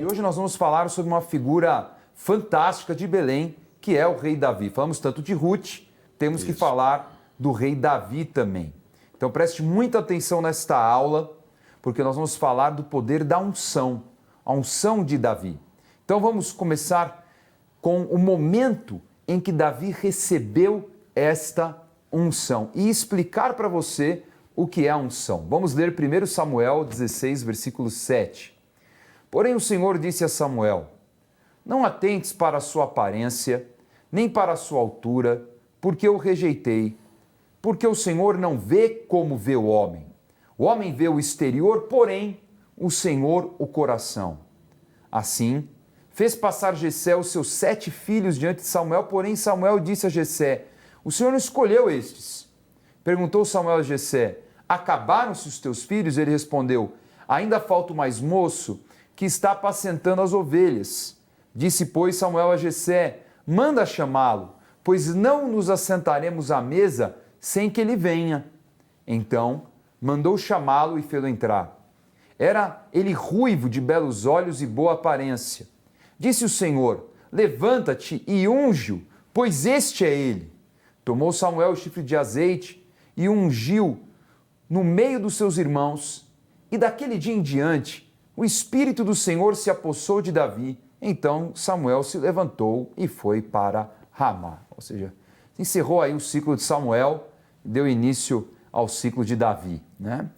E hoje nós vamos falar sobre uma figura fantástica de Belém, que é o rei Davi. Falamos tanto de Ruth, temos que falar do rei Davi também. Então preste muita atenção nesta aula, porque nós vamos falar do poder da unção, a unção de Davi. Então vamos começar com o momento em que Davi recebeu esta unção e explicar para você o que é a unção. Vamos ler 1 Samuel 16, versículo 7. Porém o Senhor disse a Samuel: não atentes para a sua aparência, nem para a sua altura, porque eu rejeitei. Porque o Senhor não vê como vê o homem. O homem vê o exterior, porém o Senhor o coração. Assim, fez passar Jessé os seus 7 filhos diante de Samuel, porém Samuel disse a Jessé: o Senhor não escolheu estes. Perguntou Samuel a Jessé: acabaram-se os teus filhos? Ele respondeu: ainda falta o mais moço, que está apacentando as ovelhas. Disse, pois, Samuel a Jessé: manda chamá-lo, pois não nos assentaremos à mesa sem que ele venha. Então mandou chamá-lo e fê-lo entrar. Era ele ruivo, de belos olhos e boa aparência. Disse o Senhor: levanta-te e unge-o, pois este é ele. Tomou Samuel o chifre de azeite e ungiu no meio dos seus irmãos. E daquele dia em diante, o Espírito do Senhor se apossou de Davi. Então Samuel se levantou e foi para Ramá. Ou seja, encerrou aí o ciclo de Samuel e deu início ao ciclo de Davi, né?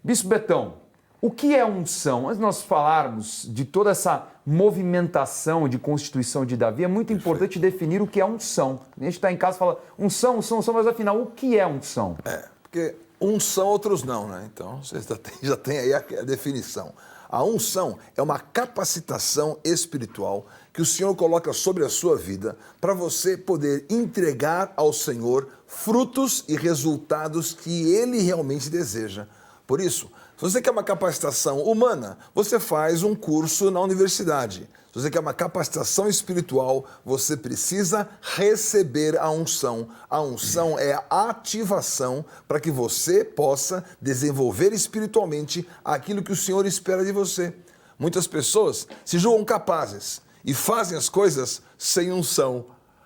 Bispo Betão, o que é unção? Antes de nós falarmos de toda essa movimentação de constituição de Davi, é muito importante definir o que é unção. A gente está em casa e fala unção, mas afinal, o que é unção? Porque uns são, outros não, né? Então, você já tem aí a definição. A unção é uma capacitação espiritual que o Senhor coloca sobre a sua vida para você poder entregar ao Senhor frutos e resultados que Ele realmente deseja. Por isso, se você quer uma capacitação humana, você faz um curso na universidade. Se você quer uma capacitação espiritual, você precisa receber a unção. A unção é a ativação para que você possa desenvolver espiritualmente aquilo que o Senhor espera de você. Muitas pessoas se julgam capazes e fazem as coisas sem unção.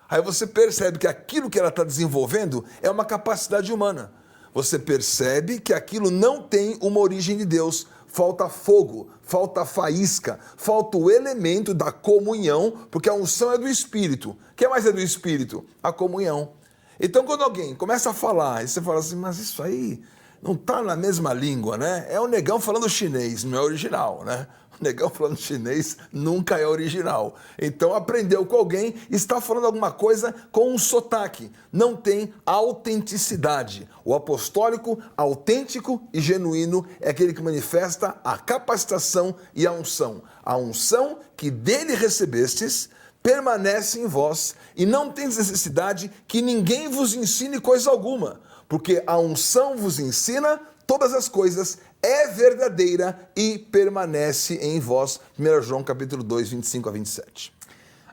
Aí você percebe que aquilo que ela está desenvolvendo é uma capacidade humana. Você percebe que aquilo não tem uma origem de Deus. Falta fogo, falta faísca, falta o elemento da comunhão, porque a unção é do Espírito. O que mais é do Espírito? A comunhão. Então, quando alguém começa a falar, e você fala assim, mas isso aí não está na mesma língua, né? É o negão falando chinês, não é original, né? O negão falando chinês nunca é original. Então, aprendeu com alguém, está falando alguma coisa com um sotaque. Não tem autenticidade. O apostólico, autêntico e genuíno é aquele que manifesta a capacitação e a unção. A unção que dele recebestes permanece em vós e não tens necessidade que ninguém vos ensine coisa alguma, porque a unção vos ensina todas as coisas, é verdadeira e permanece em vós. 1 João capítulo 2, 25 a 27.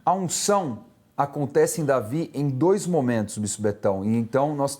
A unção acontece em Davi em 2 momentos, Bispo Betão. E então nós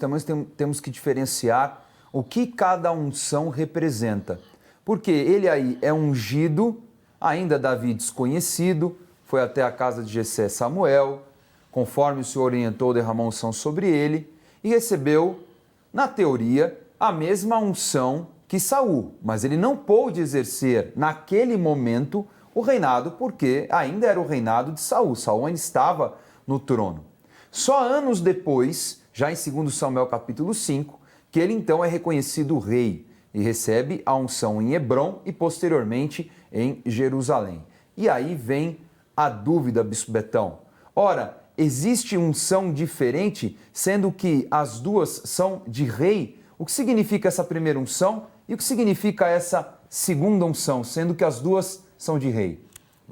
temos que diferenciar o que cada unção representa. Porque ele aí é ungido, ainda Davi desconhecido, foi até a casa de Jessé Samuel, conforme o Senhor orientou, derramou unção sobre ele e recebeu, na teoria, a mesma unção que Saul, mas ele não pôde exercer naquele momento o reinado porque ainda era o reinado de Saul. Saul ainda estava no trono. Só anos depois, já em 2 Samuel capítulo 5, que ele então é reconhecido rei e recebe a unção em Hebrom e posteriormente em Jerusalém. E aí vem a dúvida, Bispo Betão. Ora, existe unção diferente, sendo que as duas são de rei? O que significa essa primeira unção e o que significa essa segunda unção, sendo que as duas são de rei?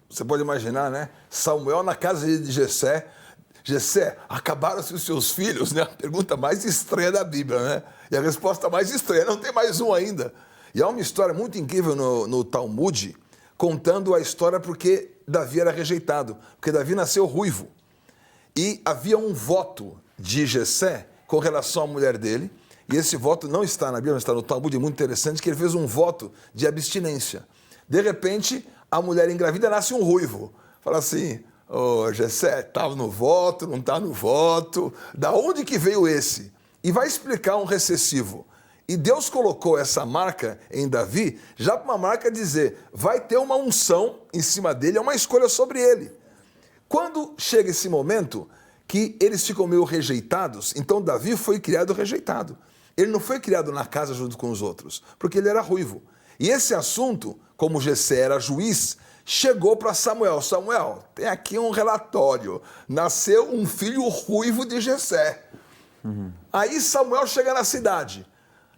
Você pode imaginar, né? Samuel na casa de Jessé. Jessé, acabaram-se os seus filhos, né? A pergunta mais estranha da Bíblia, né? E a resposta mais estranha, não tem mais um ainda. E há uma história muito incrível no Talmud, contando a história porque Davi era rejeitado, porque Davi nasceu ruivo. E havia um voto de Jessé com relação à mulher dele, e esse voto não está na Bíblia, está no Talmud, é muito interessante, que ele fez um voto de abstinência. De repente, a mulher engravida nasce um ruivo. Fala assim, ô Jessé, estava no voto, não está no voto, da onde que veio esse? E vai explicar um recessivo. E Deus colocou essa marca em Davi, já para uma marca dizer, vai ter uma unção em cima dele, é uma escolha sobre ele. Quando chega esse momento que eles ficam meio rejeitados, então Davi foi criado rejeitado. Ele não foi criado na casa junto com os outros, porque ele era ruivo. E esse assunto, como Jessé era juiz, chegou para Samuel. Samuel, tem aqui um relatório. Nasceu um filho ruivo de Jessé. Aí Samuel chega na cidade.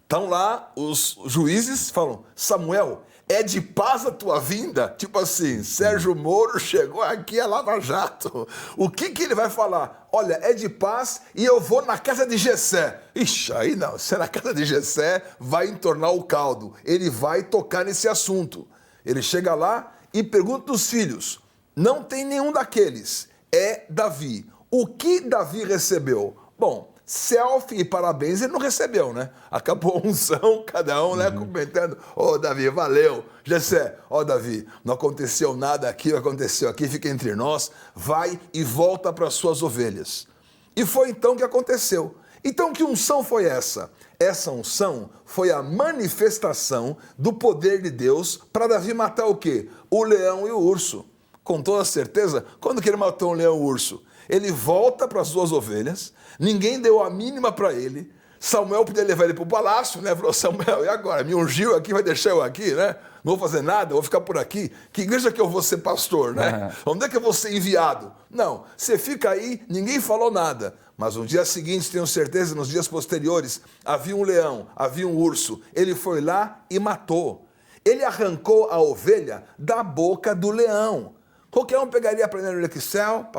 Estão lá os juízes, falam, Samuel, é de paz a tua vinda? Tipo assim, Sérgio Moro chegou aqui a Lava Jato. O que ele vai falar? Olha, é de paz e eu vou na casa de Jessé. Ixi, aí não, se é na casa de Jessé, vai entornar o caldo. Ele vai tocar nesse assunto. Ele chega lá e pergunta dos filhos. Não tem nenhum daqueles. É Davi. O que Davi recebeu? Bom, selfie e parabéns ele não recebeu, né? Acabou a unção, cada um, né, comentando. Ô, Davi, valeu. Jessé, Davi, não aconteceu nada aqui, o que aconteceu aqui fica entre nós. Vai e volta para as suas ovelhas. E foi então que aconteceu. Então, que unção foi essa? Essa unção foi a manifestação do poder de Deus para Davi matar o quê? O leão e o urso. Com toda certeza, quando que ele matou um leão e um urso? Ele volta para as duas ovelhas, ninguém deu a mínima para ele. Samuel podia levar ele para o palácio, né? Falou, Samuel, e agora? Me ungiu aqui, vai deixar eu aqui, né? Não vou fazer nada, vou ficar por aqui. Que igreja que eu vou ser pastor, né? Onde é que eu vou ser enviado? Não, você fica aí, ninguém falou nada. Mas no dia seguinte, tenho certeza, nos dias posteriores, havia um leão, havia um urso. Ele foi lá e matou. Ele arrancou a ovelha da boca do leão. Qualquer um pegaria para ler no Excel,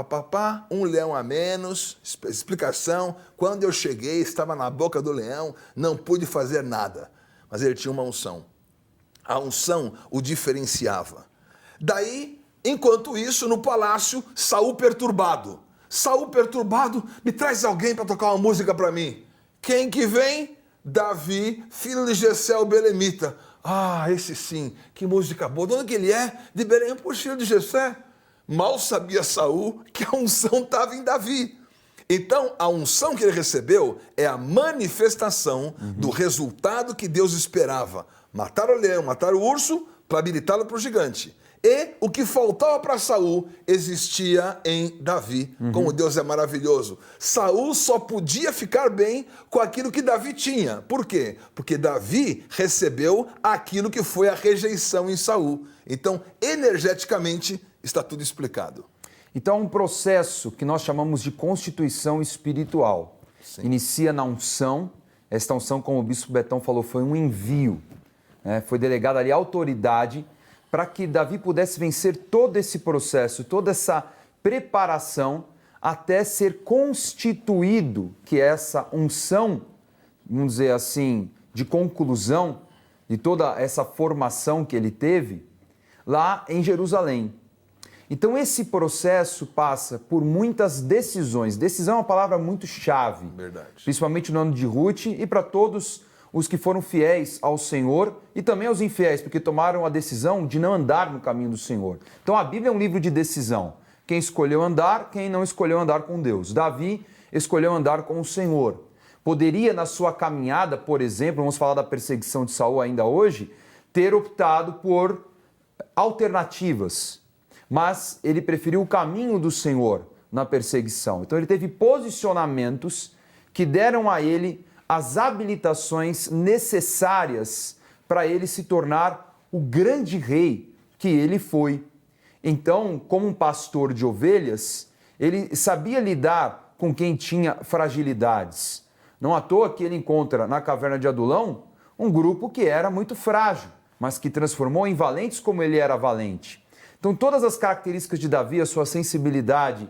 um leão a menos, explicação. Quando eu cheguei, estava na boca do leão, não pude fazer nada. Mas ele tinha uma unção. A unção o diferenciava. Daí, enquanto isso, no palácio, Saul perturbado. Saul perturbado, me traz alguém para tocar uma música para mim. Quem que vem? Davi, filho de Jessé o Belemita. Ah, esse sim, que música boa. De onde que ele é? De Belém, por filho de Jessé. Mal sabia Saul que a unção estava em Davi. Então, a unção que ele recebeu é a manifestação do resultado que Deus esperava. Matar o leão, matar o urso, para habilitá-lo para o gigante. E o que faltava para Saul existia em Davi. Como Deus é maravilhoso. Saul só podia ficar bem com aquilo que Davi tinha. Por quê? Porque Davi recebeu aquilo que foi a rejeição em Saul. Então, energeticamente, está tudo explicado. Então, um processo que nós chamamos de constituição espiritual. Sim. Inicia na unção. Esta unção, como o bispo Betão falou, foi um envio. Foi delegada ali a autoridade para que Davi pudesse vencer todo esse processo, toda essa preparação até ser constituído, que é essa unção, vamos dizer assim, de conclusão de toda essa formação que ele teve lá em Jerusalém. Então esse processo passa por muitas decisões. Decisão é uma palavra muito chave. Verdade. Principalmente no ano de Ruth e para todos os que foram fiéis ao Senhor e também aos infiéis, porque tomaram a decisão de não andar no caminho do Senhor. Então a Bíblia é um livro de decisão. Quem escolheu andar, quem não escolheu andar com Deus. Davi escolheu andar com o Senhor. Poderia, na sua caminhada, por exemplo, vamos falar da perseguição de Saul ainda hoje, ter optado por alternativas, mas ele preferiu o caminho do Senhor na perseguição. Então ele teve posicionamentos que deram a ele as habilitações necessárias para ele se tornar o grande rei que ele foi. Então, como um pastor de ovelhas, ele sabia lidar com quem tinha fragilidades. Não à toa que ele encontra na caverna de Adulão um grupo que era muito frágil, mas que transformou em valentes como ele era valente. Então, todas as características de Davi, a sua sensibilidade,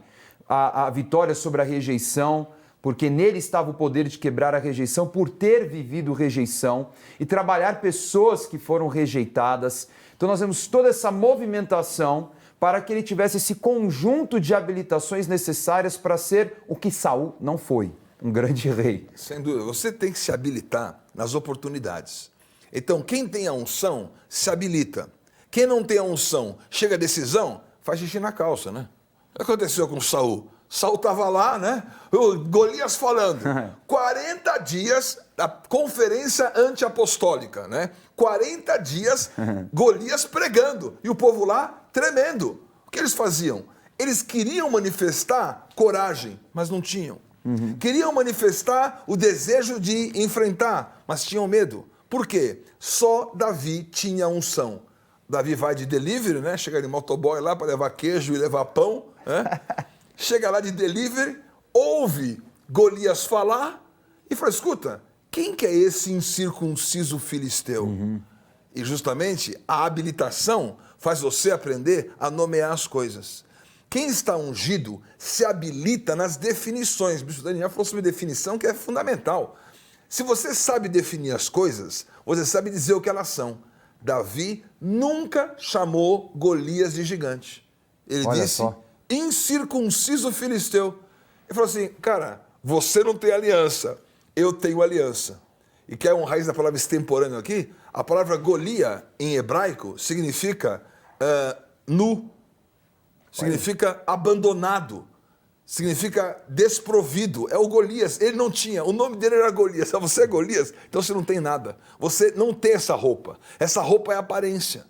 a vitória sobre a rejeição, porque nele estava o poder de quebrar a rejeição, por ter vivido rejeição e trabalhar pessoas que foram rejeitadas. Então nós vemos toda essa movimentação para que ele tivesse esse conjunto de habilitações necessárias para ser o que Saul não foi, um grande rei. Sem dúvida, você tem que se habilitar nas oportunidades. Então, quem tem a unção, se habilita. Quem não tem a unção, chega a decisão, faz xixi na calça, né? O que aconteceu com Saul? Saul estava lá, né? O Golias falando. 40 dias da conferência anti-apostólica, né? 40 dias Golias pregando. E o povo lá tremendo. O que eles faziam? Eles queriam manifestar coragem, mas não tinham. Queriam manifestar o desejo de enfrentar, mas tinham medo. Por quê? Só Davi tinha unção. Davi vai de delivery, né? Chega de motoboy lá para levar queijo e levar pão, né? Chega lá de delivery, ouve Golias falar e fala, escuta, quem que é esse incircunciso filisteu? E justamente a habilitação faz você aprender a nomear as coisas. Quem está ungido se habilita nas definições. O bispo Daniel falou sobre definição, que é fundamental. Se você sabe definir as coisas, você sabe dizer o que elas são. Davi nunca chamou Golias de gigante. Ele disse, incircunciso filisteu. Ele falou assim, cara, você não tem aliança, eu tenho aliança. E quer um raiz da palavra extemporâneo aqui? A palavra Golia, em hebraico, significa nu, significa abandonado, significa desprovido. É o Golias, ele não tinha, o nome dele era Golias. Você é Golias, então você não tem nada. Você não tem essa roupa é aparência.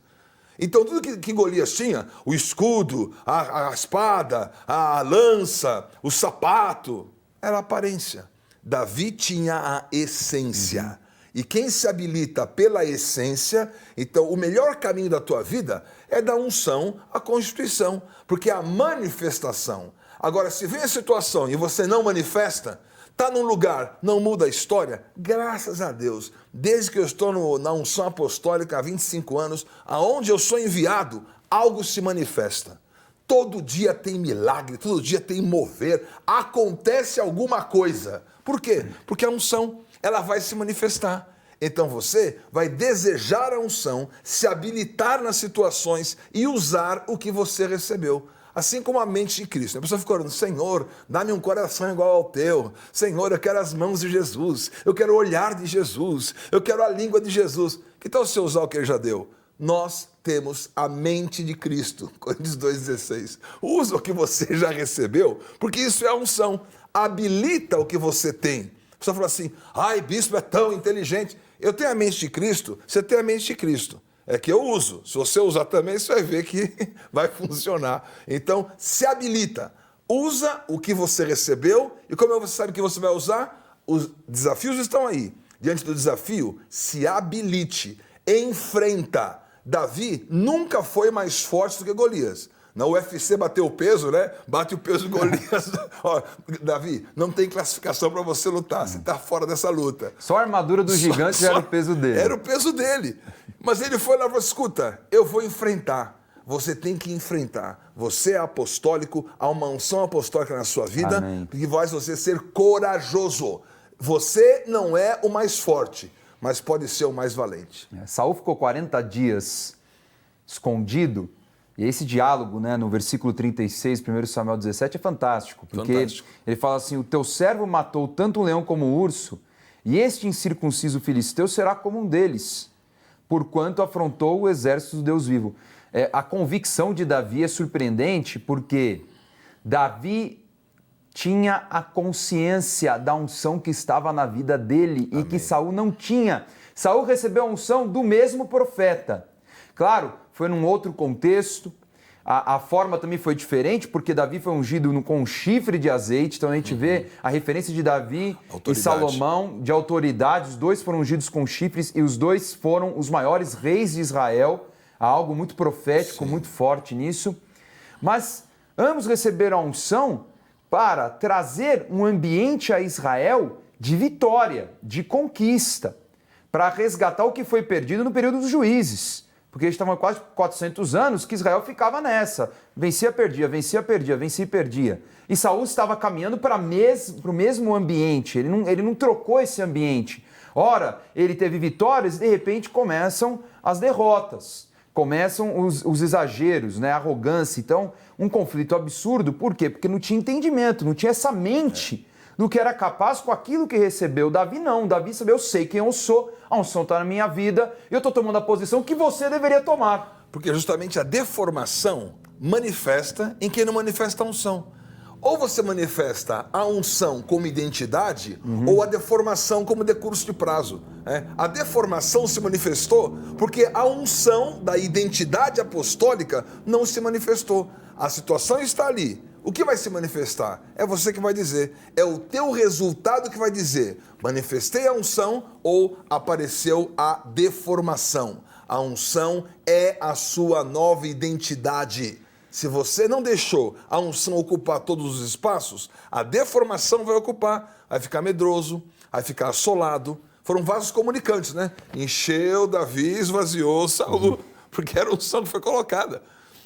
Então tudo que Golias tinha, o escudo, a espada, a lança, o sapato, era aparência. Davi tinha a essência. E quem se habilita pela essência, então o melhor caminho da tua vida é da unção à constituição, porque é a manifestação. Agora, se vem a situação e você não manifesta, está num lugar, não muda a história, graças a Deus, desde que eu estou na unção apostólica há 25 anos, aonde eu sou enviado, algo se manifesta. Todo dia tem milagre, todo dia tem mover, acontece alguma coisa. Por quê? Porque a unção, ela vai se manifestar. Então você vai desejar a unção, se habilitar nas situações e usar o que você recebeu. Assim como a mente de Cristo. A pessoa fica orando, Senhor, dá-me um coração igual ao teu. Senhor, eu quero as mãos de Jesus. Eu quero o olhar de Jesus. Eu quero a língua de Jesus. Que tal você usar o que ele já deu? Nós temos a mente de Cristo. Coríntios 2,16. Usa o que você já recebeu, porque isso é a unção. Habilita o que você tem. A pessoa fala assim, ai, bispo é tão inteligente. Eu tenho a mente de Cristo, você tem a mente de Cristo. É que eu uso. Se você usar também, você vai ver que vai funcionar. Então, se habilita. Usa o que você recebeu. E como você sabe que você vai usar? Os desafios estão aí. Diante do desafio, se habilite. Enfrenta. Davi nunca foi mais forte do que Golias. Na UFC bateu o peso, né? Bate o peso do Golias. Ó, Davi, não tem classificação para você lutar. Você está fora dessa luta. Só a armadura do gigante era o peso dele. Era o peso dele. Mas ele foi lá e falou, escuta, eu vou enfrentar. Você tem que enfrentar. Você é apostólico, há uma unção apostólica na sua vida, que faz você ser corajoso. Você não é o mais forte, mas pode ser o mais valente. Saul ficou 40 dias escondido. E esse diálogo, né, no versículo 36, 1 Samuel 17, é fantástico. Porque ele fala assim, o teu servo matou tanto o leão como o urso, e este incircunciso filisteu será como um deles, porquanto afrontou o exército do Deus vivo. A convicção de Davi é surpreendente, porque Davi tinha a consciência da unção que estava na vida dele e que Saul não tinha. Saul recebeu a unção do mesmo profeta. Claro, foi num outro contexto, a forma também foi diferente, porque Davi foi ungido com um chifre de azeite, então a gente vê a referência de Davi e Salomão, de autoridade, os dois foram ungidos com chifres e os dois foram os maiores reis de Israel, há algo muito profético, muito forte nisso, mas ambos receberam a unção para trazer um ambiente a Israel de vitória, de conquista, para resgatar o que foi perdido no período dos juízes. Porque eles estavam quase 400 anos que Israel ficava nessa. Vencia, perdia, vencia, perdia, vencia e perdia. E Saul estava caminhando para o mesmo ambiente. Ele não trocou esse ambiente. Ora, ele teve vitórias e de repente começam as derrotas. Começam os exageros, né? A arrogância. Então, um conflito absurdo. Por quê? Porque não tinha entendimento, não tinha essa mente do que era capaz com aquilo que recebeu. Davi não. Davi sabia, eu sei quem eu sou, a unção está na minha vida, e eu estou tomando a posição que você deveria tomar. Porque justamente a deformação manifesta em quem não manifesta a unção. Ou você manifesta a unção como identidade, ou a deformação como decurso de prazo. A deformação se manifestou porque a unção da identidade apostólica não se manifestou. A situação está ali. O que vai se manifestar? É você que vai dizer. É o teu resultado que vai dizer. Manifestei a unção ou apareceu a deformação. A unção é a sua nova identidade. Se você não deixou a unção ocupar todos os espaços, a deformação vai ocupar. Vai ficar medroso, vai ficar assolado. Foram vasos comunicantes, né? Encheu Davi, esvaziou Saul, porque era a unção que foi colocada.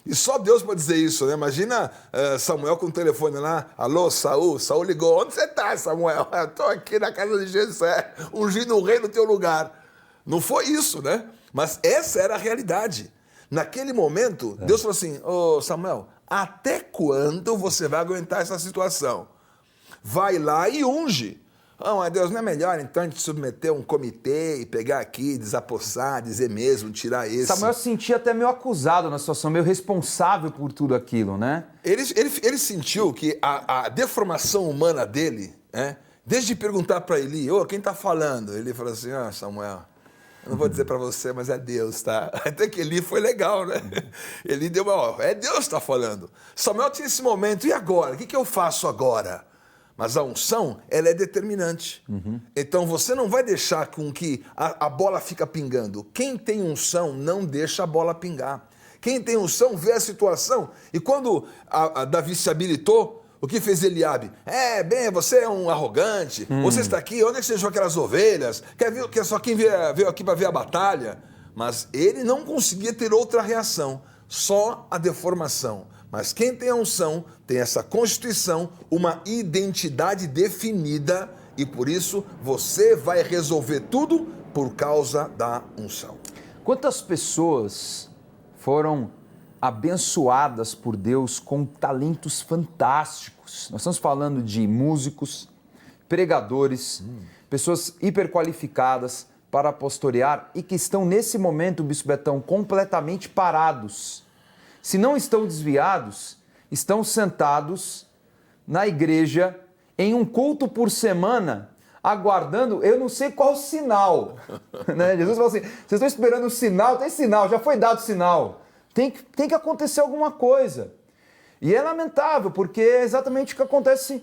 E só Deus pode dizer isso, né? Imagina Samuel com o telefone lá. Alô, Saul? Saul ligou. Onde você está, Samuel? Eu estou aqui na casa de Jessé, ungindo o rei no teu lugar. Não foi isso, né? Mas essa era a realidade. Naquele momento, Deus falou assim, ô Samuel, até quando você vai aguentar essa situação? Vai lá e unge. Mas Deus, não é melhor então a gente submeter um comitê e pegar aqui, desapossar, dizer mesmo, tirar esse? Samuel se sentia até meio acusado na situação, meio responsável por tudo aquilo, né? Ele sentiu que a deformação humana dele, desde perguntar para Eli, quem está falando? Ele falou assim, Samuel, eu não vou dizer para você, mas é Deus, tá? Até que Eli foi legal, né? Eli deu é Deus que está falando. Samuel tinha esse momento, e agora? O que eu faço agora? Mas a unção, ela é determinante. Então você não vai deixar com que a bola fica pingando. Quem tem unção não deixa a bola pingar. Quem tem unção vê a situação. E quando a Davi se habilitou, o que fez Eliabe? Você é um arrogante. Você está aqui, onde é que você deixou aquelas ovelhas? Quer só quem veio aqui para ver a batalha? Mas ele não conseguia ter outra reação. Só a deformação. Mas quem tem a unção tem essa constituição, uma identidade definida e por isso você vai resolver tudo por causa da unção. Quantas pessoas foram abençoadas por Deus com talentos fantásticos? Nós estamos falando de músicos, pregadores, pessoas hiperqualificadas para pastorear e que estão nesse momento, Bispo Betão, completamente parados. Se não estão desviados, estão sentados na igreja em um culto por semana, aguardando, eu não sei qual sinal. Né? Jesus falou assim, vocês estão esperando um sinal? Tem sinal, já foi dado sinal. Tem que acontecer alguma coisa. E é lamentável, porque é exatamente o que acontece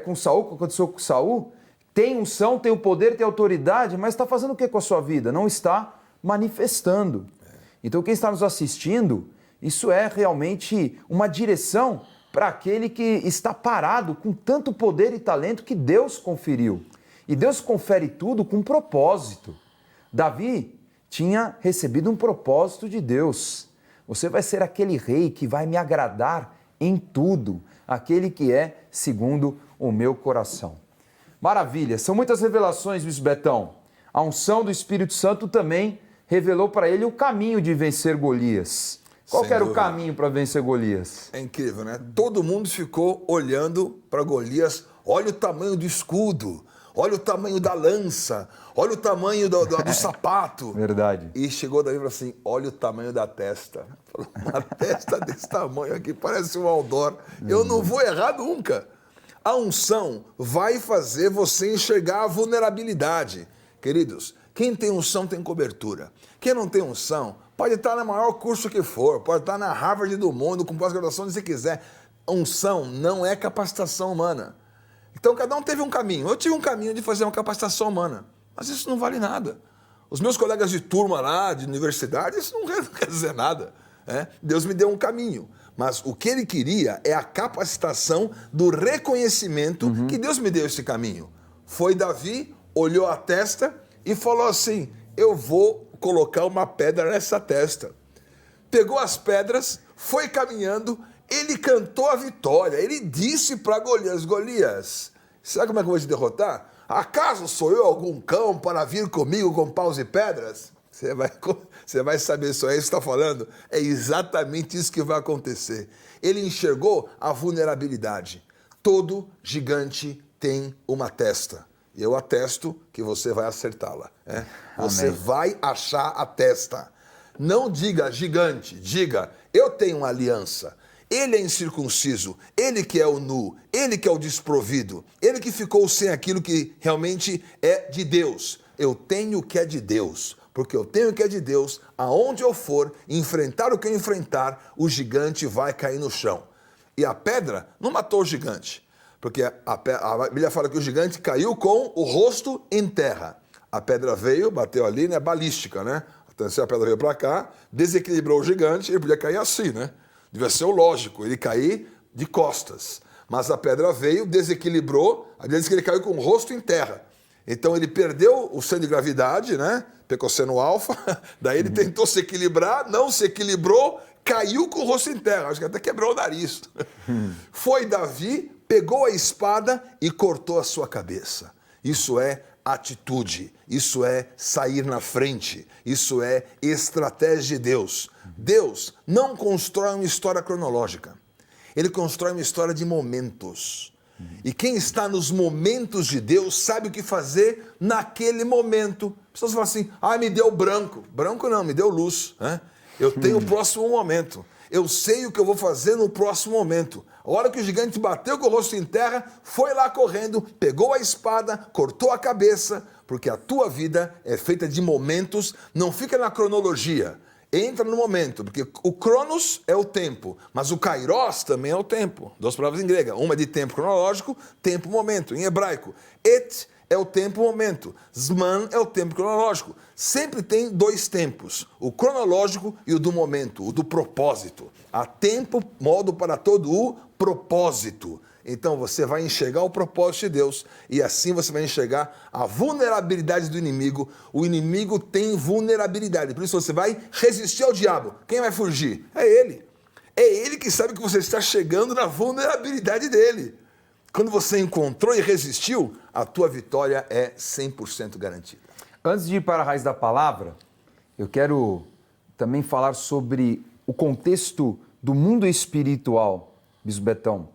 com Saul, o que aconteceu com Saul. Tem unção, tem o poder, tem autoridade, mas está fazendo o que com a sua vida? Não está manifestando. Então quem está nos assistindo, isso é realmente uma direção para aquele que está parado com tanto poder e talento que Deus conferiu. E Deus confere tudo com propósito. Davi tinha recebido um propósito de Deus. Você vai ser aquele rei que vai me agradar em tudo, aquele que é segundo o meu coração. Maravilha, são muitas revelações, Bispo Betão. A unção do Espírito Santo também revelou para ele o caminho de vencer Golias. Qual que era o caminho para vencer Golias? É incrível, né? Todo mundo ficou olhando para Golias. Olha o tamanho do escudo, olha o tamanho da lança, olha o tamanho do sapato. Verdade. E chegou Davi e falou assim, olha o tamanho da testa. Uma testa desse tamanho aqui, parece um outdoor. Eu não vou errar nunca. A unção vai fazer você enxergar a vulnerabilidade. Queridos, quem tem unção tem cobertura. Quem não tem unção pode estar no maior curso que for, pode estar na Harvard do mundo, com pós-graduação, se quiser. Unção não é capacitação humana. Então, cada um teve um caminho. Eu tive um caminho de fazer uma capacitação humana, mas isso não vale nada. Os meus colegas de turma lá, de universidade, isso não quer dizer nada. Deus me deu um caminho, mas o que ele queria é a capacitação do reconhecimento que Deus me deu esse caminho. Foi Davi, olhou a testa e falou assim, eu vou colocar uma pedra nessa testa. Pegou as pedras, foi caminhando, ele cantou a vitória, ele disse para Golias, Golias, sabe como é que eu vou te derrotar? Acaso sou eu algum cão para vir comigo com paus e pedras? Você vai saber se é isso que está falando. É exatamente isso que vai acontecer. Ele enxergou a vulnerabilidade. Todo gigante tem uma testa. Eu atesto que você vai acertá-la. Você vai achar a testa. Não diga gigante, diga eu tenho uma aliança. Ele é incircunciso, ele que é o nu, ele que é o desprovido, ele que ficou sem aquilo que realmente é de Deus. Eu tenho o que é de Deus, porque eu tenho o que é de Deus, aonde eu for, enfrentar o que eu enfrentar, o gigante vai cair no chão. E a pedra não matou o gigante, porque a Bíblia fala que o gigante caiu com o rosto em terra. A pedra veio, bateu ali, né, balística, né? Então, se a pedra veio para cá, desequilibrou o gigante, ele podia cair assim, né? Devia ser o lógico, ele cair de costas. Mas a pedra veio, desequilibrou, a Bíblia diz que ele caiu com o rosto em terra. Então ele perdeu o centro de gravidade, né? Pecosseno alfa, daí ele tentou se equilibrar, não se equilibrou, caiu com o rosto em terra. Acho que até quebrou o nariz. Foi Davi, pegou a espada e cortou a sua cabeça. Isso é atitude, isso é sair na frente, isso é estratégia de Deus. Deus não constrói uma história cronológica, ele constrói uma história de momentos. E quem está nos momentos de Deus sabe o que fazer naquele momento. As pessoas falam assim, me deu branco. Branco não, me deu luz. Né? Eu tenho o próximo momento. Eu sei o que eu vou fazer no próximo momento. A hora que o gigante bateu com o rosto em terra, foi lá correndo, pegou a espada, cortou a cabeça, porque a tua vida é feita de momentos, não fica na cronologia. Entra no momento, porque o cronos é o tempo, mas o kairos também é o tempo. Duas palavras em grega, uma é de tempo cronológico, tempo, momento. Em hebraico, et é o tempo, momento. Zman é o tempo cronológico. Sempre tem dois tempos, o cronológico e o do momento, o do propósito. Há tempo, modo para todo o propósito. Então você vai enxergar o propósito de Deus e assim você vai enxergar a vulnerabilidade do inimigo. O inimigo tem vulnerabilidade, por isso você vai resistir ao diabo. Quem vai fugir? É ele. É ele que sabe que você está chegando na vulnerabilidade dele. Quando você encontrou e resistiu, a tua vitória é 100% garantida. Antes de ir para a raiz da palavra, eu quero também falar sobre o contexto do mundo espiritual, Bispo Betão,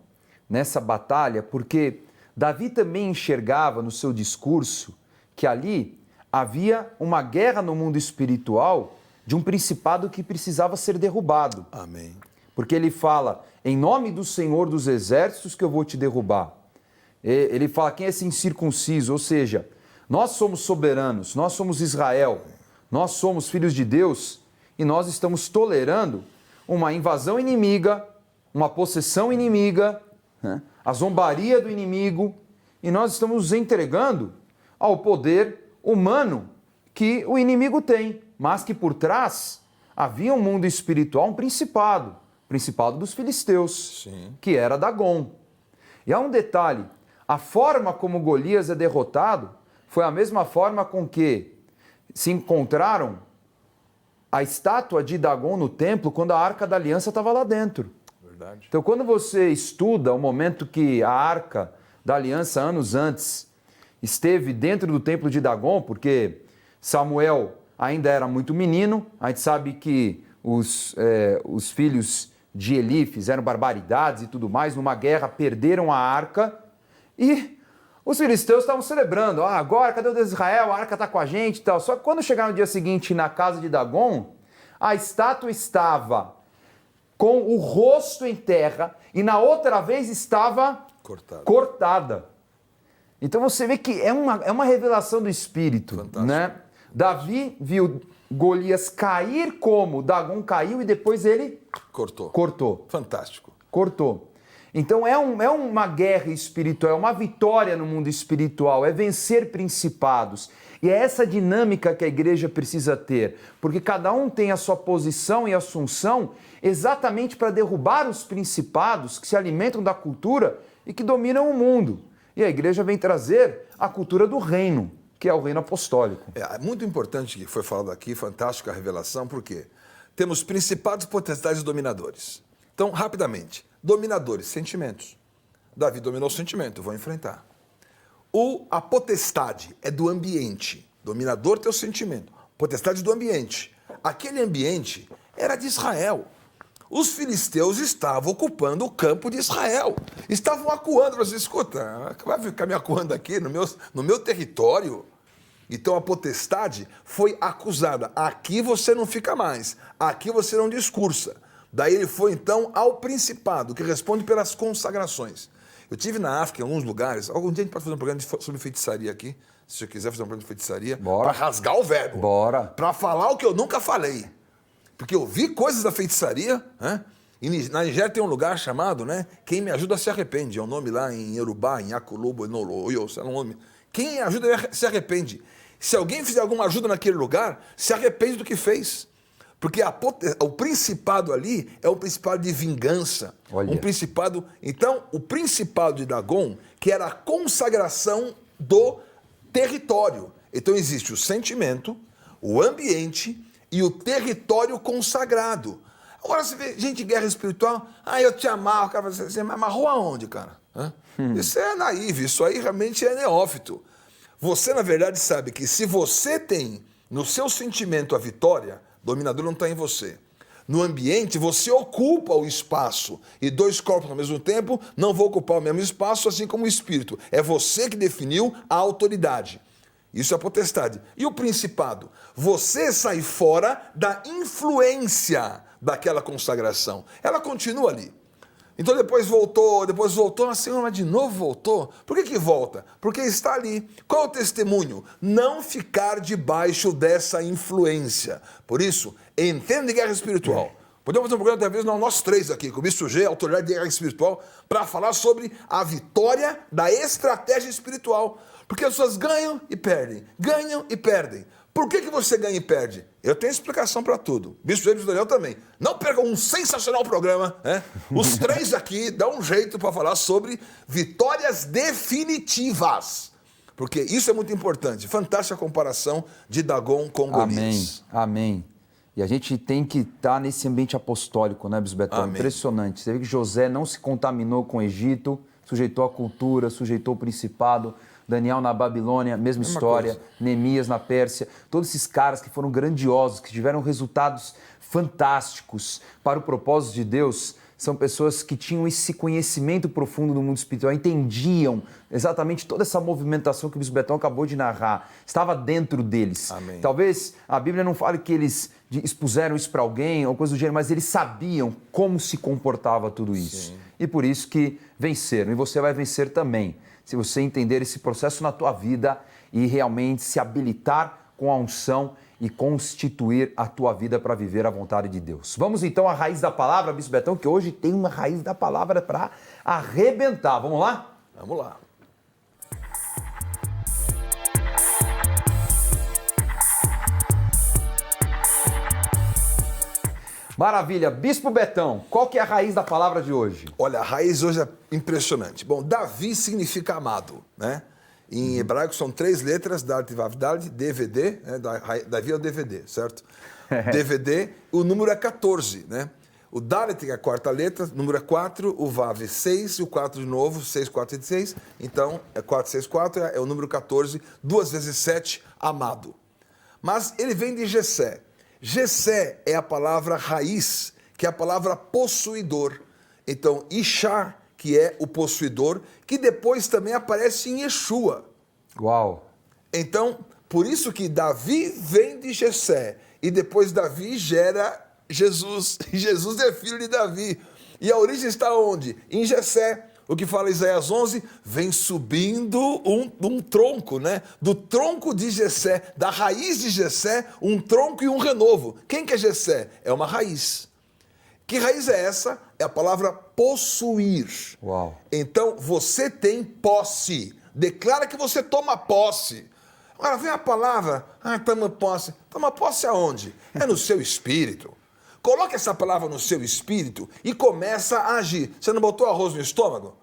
nessa batalha, porque Davi também enxergava no seu discurso que ali havia uma guerra no mundo espiritual de um principado que precisava ser derrubado. Amém. Porque ele fala, em nome do Senhor dos Exércitos que eu vou te derrubar. Ele fala, quem é esse incircunciso? Ou seja, nós somos soberanos, nós somos Israel, nós somos filhos de Deus e nós estamos tolerando uma invasão inimiga, uma possessão inimiga, a zombaria do inimigo, e nós estamos nos entregando ao poder humano que o inimigo tem, mas que por trás havia um mundo espiritual, um principado dos filisteus, Sim. Que era Dagon. E há um detalhe, a forma como Golias é derrotado foi a mesma forma com que se encontraram a estátua de Dagon no templo quando a Arca da Aliança estava lá dentro. Verdade. Então, quando você estuda o momento que a Arca da Aliança, anos antes, esteve dentro do templo de Dagon, porque Samuel ainda era muito menino, a gente sabe que os filhos de Eli fizeram barbaridades e tudo mais, numa guerra perderam a Arca e os filisteus estavam celebrando, agora cadê o Deus de Israel, a Arca está com a gente e tal. Só que quando chegaram no dia seguinte na casa de Dagon, a estátua estava com o rosto em terra e na outra vez estava cortada. Então você vê que é uma revelação do Espírito. Fantástico. Né? Davi viu Golias cair como Dagon caiu e depois ele cortou. Fantástico. Cortou. Então é uma guerra espiritual, é uma vitória no mundo espiritual, é vencer principados. E é essa dinâmica que a igreja precisa ter, porque cada um tem a sua posição e assunção exatamente para derrubar os principados que se alimentam da cultura e que dominam o mundo. E a igreja vem trazer a cultura do reino, que é o reino apostólico. É muito importante que foi falado aqui, fantástica a revelação, porque temos principados, potestades e dominadores. Então, rapidamente, dominadores, sentimentos. Davi dominou o sentimento, vou enfrentar. A potestade é do ambiente. Dominador tem o sentimento. Potestade do ambiente. Aquele ambiente era de Israel. Os filisteus estavam ocupando o campo de Israel. Estavam acuando. Você escuta, vai ficar me acuando aqui no meu território? Então a potestade foi acusada. Aqui você não fica mais, aqui você não discursa. Daí ele foi então ao principado, que responde pelas consagrações. Eu tive na África, em alguns lugares, algum dia a gente pode fazer um programa sobre feitiçaria aqui, se você quiser fazer um programa de feitiçaria, para rasgar o verbo. Bora. Para falar o que eu nunca falei. Porque eu vi coisas da feitiçaria, né? E na Nigéria tem um lugar chamado, né? Quem me ajuda se arrepende. É um nome lá em Yorubá, em Akolobo, Enoloyo, é um nome. Quem me ajuda se arrepende. Se alguém fizer alguma ajuda naquele lugar, se arrepende do que fez. Porque o principado ali é um principado de vingança. Olha. Um principado. Então, o principado de Dagon, que era a consagração do território. Então, existe o sentimento, o ambiente e o território consagrado. Agora você vê gente de guerra espiritual, eu te amarro, o cara vai dizer, você me amarrou aonde, cara? Isso é naive, isso aí realmente é neófito. Você, na verdade, sabe que se você tem no seu sentimento a vitória, o dominador não está em você. No ambiente, você ocupa o espaço. E dois corpos ao mesmo tempo não vão ocupar o mesmo espaço, assim como o espírito. É você que definiu a autoridade. Isso é a potestade. E o principado? Você sai fora da influência daquela consagração. Ela continua ali. Então depois voltou, mas Senhor, mas de novo voltou? Por que volta? Porque está ali. Qual é o testemunho? Não ficar debaixo dessa influência. Por isso, entenda de guerra espiritual. Podemos fazer um programa, talvez, nós três aqui, com o Bispo G, autoridade de guerra espiritual, para falar sobre a vitória da estratégia espiritual. Porque as pessoas ganham e perdem, ganham e perdem. Por que você ganha e perde? Eu tenho explicação para tudo. Bispo James Daniel também. Não percam um sensacional programa, né? Os três aqui dão um jeito para falar sobre vitórias definitivas. Porque isso é muito importante. Fantástica comparação de Dagon com Golias. Amém. E a gente tem que estar nesse ambiente apostólico, né, Bispo Betão? Impressionante. Você vê que José não se contaminou com o Egito, sujeitou a cultura, sujeitou o principado. Daniel na Babilônia, mesma história. Coisa. Neemias na Pérsia. Todos esses caras que foram grandiosos, que tiveram resultados fantásticos para o propósito de Deus, são pessoas que tinham esse conhecimento profundo do mundo espiritual, entendiam exatamente toda essa movimentação que o Bispo Betão acabou de narrar. Estava dentro deles. Amém. Talvez a Bíblia não fale que eles expuseram isso para alguém ou coisa do gênero, mas eles sabiam como se comportava tudo isso. Sim. E por isso que venceram. E você vai vencer também, se você entender esse processo na tua vida e realmente se habilitar com a unção e constituir a tua vida para viver a vontade de Deus. Vamos então à raiz da palavra, Bispo Betão, que hoje tem uma raiz da palavra para arrebentar. Vamos lá? Vamos lá. Maravilha. Bispo Betão, qual que é a raiz da palavra de hoje? Olha, a raiz hoje é impressionante. Bom, Davi significa amado, né? Em hebraico são 3 letras, Dalet, Vav, Dalet, DVD, né? Davi é o DVD, certo? DVD, o número é 14, né? O Dalet é a 4ª letra, o número é 4, o Vav é 6 e o 4 de novo, 6, 4 e 6. Então, é 4, 6, 4, é o número 14, 2 vezes 7, amado. Mas ele vem de Jessé. Jessé é a palavra raiz, que é a palavra possuidor. Então, Ishá, que é o possuidor, que depois também aparece em Yeshua. Uau! Então, por isso que Davi vem de Jessé, e depois Davi gera Jesus, e Jesus é filho de Davi. E a origem está onde? Em Jessé. O que fala Isaías 11, vem subindo um tronco, né? Do tronco de Jessé, da raiz de Jessé, um tronco e um renovo. Quem que é Jessé? É uma raiz. Que raiz é essa? É a palavra possuir. Uau. Então, você tem posse. Declara que você toma posse. Agora, vem a palavra, toma posse. Toma posse aonde? É no seu espírito. Coloque essa palavra no seu espírito e começa a agir. Você não botou arroz no estômago?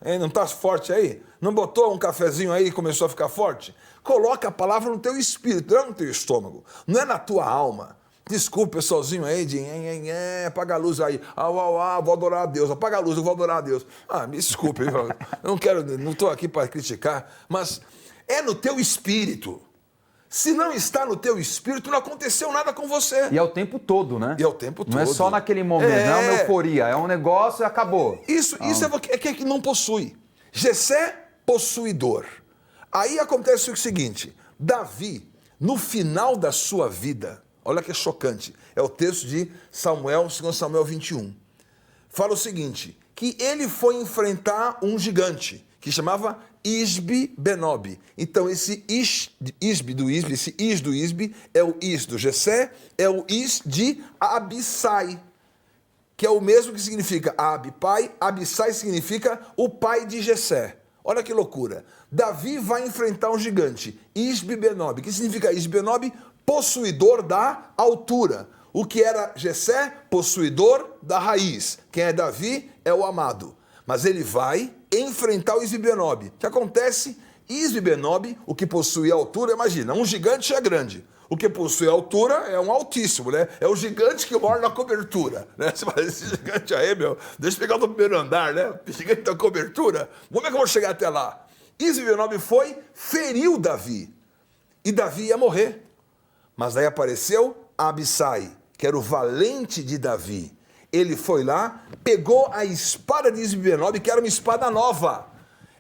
Não está forte aí? Não botou um cafezinho aí e começou a ficar forte? Coloque a palavra no teu espírito, não no teu estômago. Não é na tua alma. Desculpe, pessoalzinho aí de apaga a luz aí. Vou adorar a Deus. Apaga a luz, eu vou adorar a Deus. Me desculpe, eu não estou aqui para criticar, mas é no teu espírito. Se não está no teu espírito, não aconteceu nada com você. E é o tempo todo, né? E é o tempo todo. Não é só naquele momento, não é uma euforia, é um negócio e acabou. Isso é que não possui. Jessé, possuidor. Aí acontece o seguinte, Davi, no final da sua vida, olha que chocante, é o texto de Samuel, 2 Samuel 21. Fala o seguinte, que ele foi enfrentar um gigante, que chamava Isbi-Benob. Então, esse Isbi do Isbi é o Is do Jessé, é o Is de Abissai, que é o mesmo que significa Abi, pai, Abissai significa o pai de Jessé. Olha que loucura. Davi vai enfrentar um gigante, Isbi-Benob. O que significa Isbi-Benob? Possuidor da altura. O que era Jessé? Possuidor da raiz. Quem é Davi é o amado. Mas ele vai enfrentar o Isbi-Benob. O que acontece? Isbi-Benob, o que possui altura, imagina, um gigante é grande. O que possui altura é um altíssimo, né? É o gigante que mora na cobertura, né? Você fala, esse gigante aí, meu, deixa eu pegar do primeiro andar, né? O gigante da cobertura. Como é que eu vou chegar até lá? Isbi-Benob foi, feriu Davi. E Davi ia morrer. Mas daí apareceu Abissai, que era o valente de Davi. Ele foi lá, pegou a espada de Isbi-Benob, que era uma espada nova.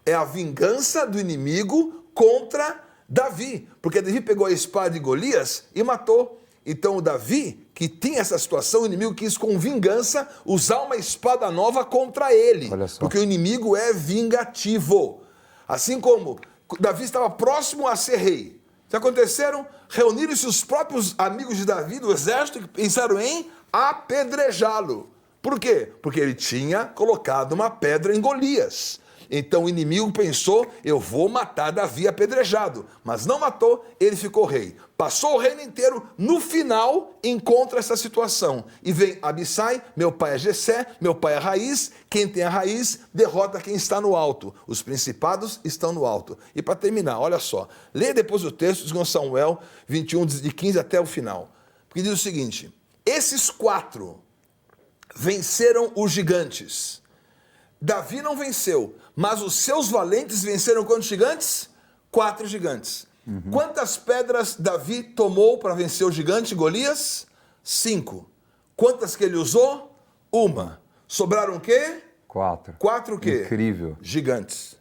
É a vingança do inimigo contra Davi. Porque Davi pegou a espada de Golias e matou. Então o Davi, que tinha essa situação, o inimigo quis com vingança usar uma espada nova contra ele. Olha só. Porque o inimigo é vingativo. Assim como Davi estava próximo a ser rei. O que aconteceram? Reuniram-se os próprios amigos de Davi, do exército, que pensaram em apedrejá-lo. Por quê? Porque ele tinha colocado uma pedra em Golias. Então o inimigo pensou, eu vou matar Davi apedrejado. Mas não matou, ele ficou rei. Passou o reino inteiro, no final encontra essa situação. E vem Abissai, meu pai é Jessé, meu pai é raiz, quem tem a raiz derrota quem está no alto. Os principados estão no alto. E para terminar, olha só, lê depois o texto de 2 Samuel 21, de 15 até o final. Porque diz o seguinte, esses 4 venceram os gigantes. Davi não venceu, mas os seus valentes venceram quantos gigantes? 4 gigantes. Quantas pedras Davi tomou para vencer o gigante Golias? 5. Quantas que ele usou? 1. Sobraram o quê? 4. 4 o quê? Incrível. Gigantes.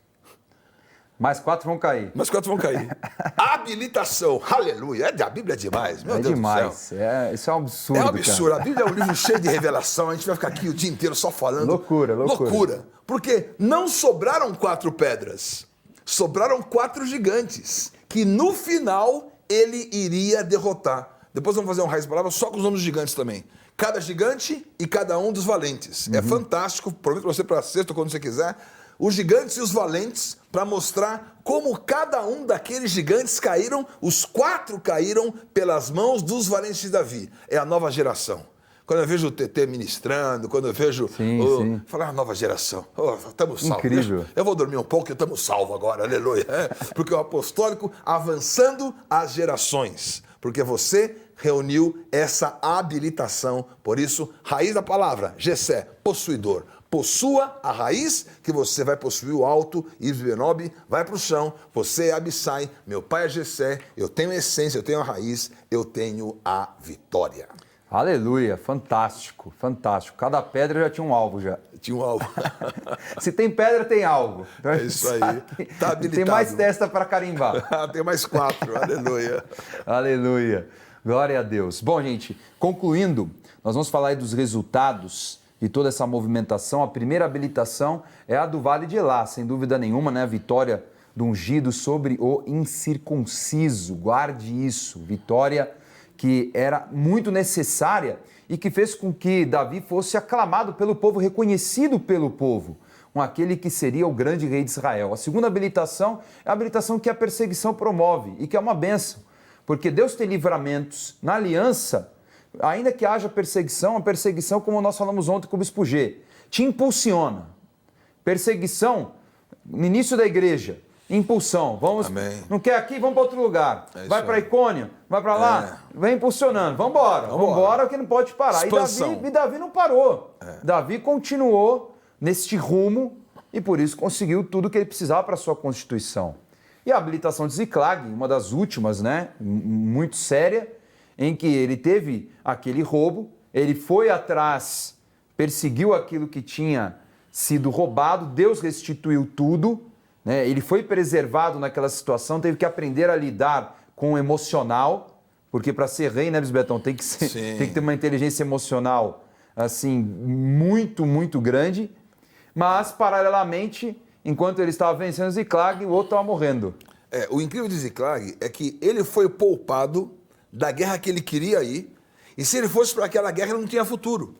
Mais 4 vão cair. Mas 4 vão cair. Habilitação. Aleluia. A Bíblia é demais. Meu É Deus demais. do céu. Isso é um absurdo. É um absurdo. Cara. A Bíblia é um livro cheio de revelação. A gente vai ficar aqui o dia inteiro só falando. Loucura. Porque não sobraram 4 pedras. Sobraram 4 gigantes. Que no final ele iria derrotar. Depois vamos fazer um raiz de palavras só com os nomes dos gigantes também. Cada gigante e cada um dos valentes. É fantástico. Prometo para você para sexta, quando você quiser. Os gigantes e os valentes, para mostrar como cada um daqueles gigantes caíram, os 4 caíram pelas mãos dos valentes de Davi. É a nova geração. Quando eu vejo o TT ministrando, quando eu vejo... Sim. Falar nova geração. Estamos salvos. Incrível. Eu vou dormir um pouco e estamos salvos agora, aleluia. Porque o apostólico avançando as gerações. Porque você reuniu essa habilitação. Por isso, raiz da palavra, Jessé, possuidor. Possua a raiz, que você vai possuir o alto, Isbi-Benob vai para o chão, você é Abissai, meu pai é Jessé, eu tenho essência, eu tenho a raiz, eu tenho a vitória. Aleluia, fantástico, fantástico. Cada pedra já tinha um alvo já. Tinha um alvo. Se tem pedra, tem alvo. Então, É isso aí. Tá habilitado. Tem mais testa para carimbar. Tem mais 4, aleluia. Aleluia, glória a Deus. Bom, gente, concluindo, nós vamos falar aí dos resultados de toda essa movimentação. A primeira habilitação é a do Vale de Elá, sem dúvida nenhuma, né? A vitória do ungido sobre o incircunciso. Guarde isso, vitória que era muito necessária e que fez com que Davi fosse aclamado pelo povo, reconhecido pelo povo, aquele que seria o grande rei de Israel. A segunda habilitação é a habilitação que a perseguição promove e que é uma bênção, porque Deus tem livramentos na aliança. Ainda que haja perseguição, a perseguição, como nós falamos ontem com o Bispo G, te impulsiona. Perseguição, no início da igreja, impulsão. Vamos, amém. Não quer aqui, vamos para outro lugar. Vai para Icônio, vai para lá, vem impulsionando. Vamos embora, que não pode parar. E Davi não parou. Davi continuou neste rumo e por isso conseguiu tudo que ele precisava para a sua constituição. E a habilitação de Ziclag, uma das últimas, né, muito séria, em que ele teve aquele roubo, ele foi atrás, perseguiu aquilo que tinha sido roubado, Deus restituiu tudo, né? Ele foi preservado naquela situação, teve que aprender a lidar com o emocional, porque para ser rei, né, Bisbetão, tem que ter uma inteligência emocional assim muito, muito grande. Mas, paralelamente, enquanto ele estava vencendo Ziklag, o outro estava morrendo. O incrível de Ziklag é que ele foi poupado da guerra que ele queria ir, e se ele fosse para aquela guerra, ele não tinha futuro.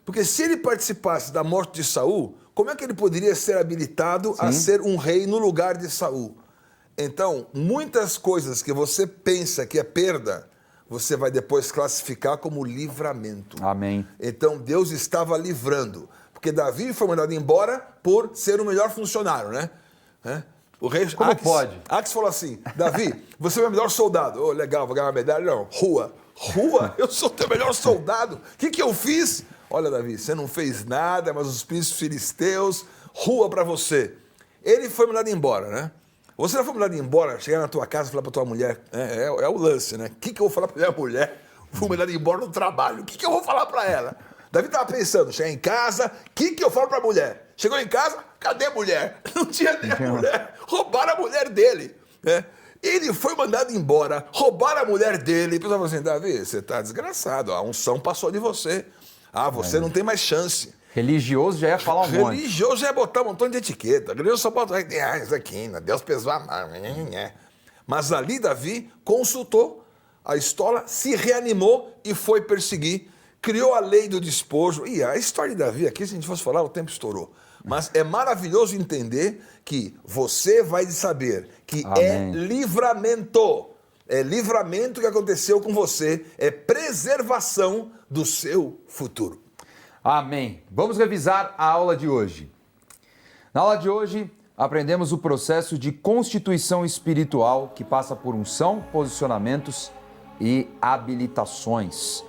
Porque se ele participasse da morte de Saul, como é que ele poderia ser habilitado a ser um rei no lugar de Saul? Então, muitas coisas que você pensa que é perda, você vai depois classificar como livramento. Amém. Então, Deus estava livrando. Porque Davi foi mandado embora por ser o melhor funcionário, né? O rei Como pode? Ax falou assim, Davi, você é o melhor soldado. Oh, legal, vou ganhar uma medalha. Não, rua. Eu sou o teu melhor soldado. O que eu fiz? Olha, Davi, você não fez nada, mas os príncipes filisteus, rua para você. Ele foi mandado embora, né? Você não foi mandado embora, chegar na tua casa e falar para tua mulher, é o lance, né? O que eu vou falar para minha mulher? Fui mandado embora no trabalho, o que eu vou falar para ela? Davi estava pensando, chegar em casa, o que eu falo para a mulher? Chegou em casa, cadê a mulher? Não tinha nem a mulher, roubaram a mulher dele, né? Ele foi mandado embora, roubaram a mulher dele, e o pessoal falou assim, Davi, você está desgraçado, a unção passou de você, você não tem mais chance. Religioso já ia falar um monte. Religioso já ia botar um montão de etiqueta. Religioso só bota, isso aqui, Deus pesou a mão. Mas ali Davi consultou a estola, se reanimou e foi perseguir. Criou a lei do despojo. E a história de Davi aqui, se a gente fosse falar, o tempo estourou. Mas é maravilhoso entender que você vai saber que é livramento. É livramento que aconteceu com você. É preservação do seu futuro. Amém. Vamos revisar a aula de hoje. Na aula de hoje, aprendemos o processo de constituição espiritual que passa por unção, posicionamentos e habilitações.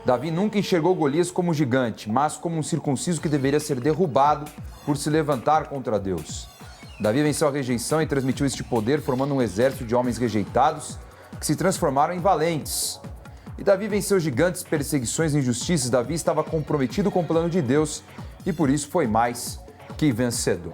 Davi nunca enxergou Golias como gigante, mas como um circunciso que deveria ser derrubado por se levantar contra Deus. Davi venceu a rejeição e transmitiu este poder, formando um exército de homens rejeitados que se transformaram em valentes. E Davi venceu gigantes, perseguições e injustiças. Davi estava comprometido com o plano de Deus e por isso foi mais que vencedor.